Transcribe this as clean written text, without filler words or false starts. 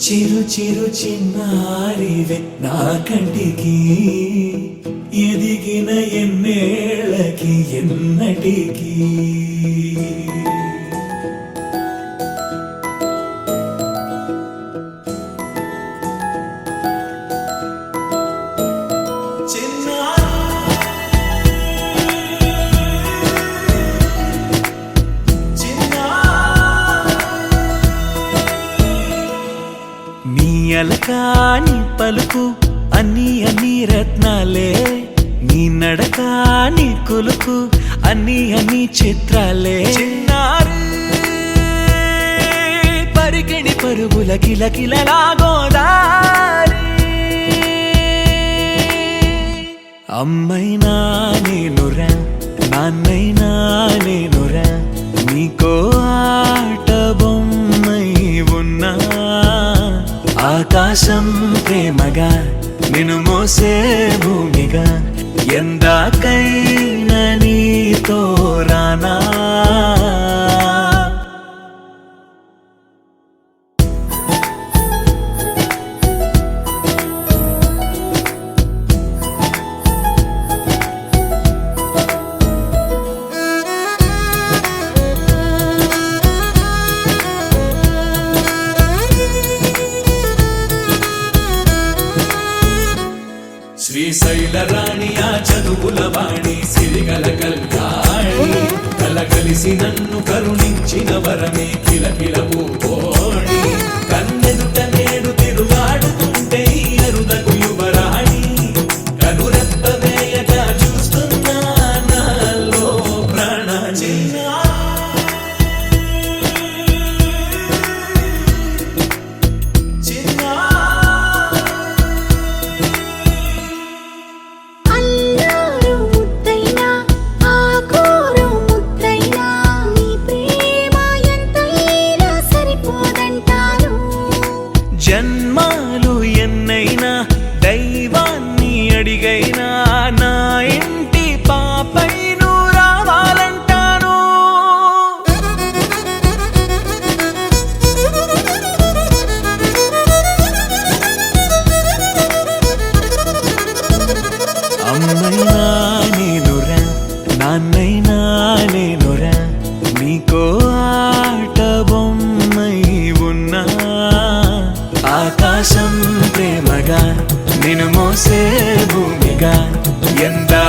చిరు చిరు చిన్నారివే నా కంటికి ఎదిగిన ఎన్నేళ్ళకి ఎన్నటికి అలకాని పలుకు అన్ని అన్ని రత్నాలే నీ నడకాని కులుకు అన్ని అన్ని చిత్రాలే చిన్నారు పరికిణి పరుగుల కిలకిలలాగోదారి అమ్మైనా నేనురా నాన్నైనా నేనురా నీకో ఆట బొమ్మై ఉన్నా ఆకాశం ప్రేమగా నిన్ను మోసే భూమిగా ఎందాకైనా నీతో రానా శ్రీశైల రాణి ఆ చదువుల వాణి సిరిగల కల్యాణి కలగలిసి నన్ను కరుణించిన వరమే కిలకిల పూకోణి కన్నెదుట నేడు తిరుగాడుతుంటే అరుదకు యువరాణి కనురెప్ప వేయగా చూస్తున్నా నాలో ప్రాణ జన్మాలు ఎన్నైనా దైవాన్ని అడిగైనా నా ఇంటి పాపై నువ్వు రావాలంటాను అమ్మైనా నేనురా నాన్నైనా నేనురా నీకో ఆట బొమ్మై ఉన్నా ఆకాశం ప్రేమగా నిన్ను మోసే భూమిగా ఎందా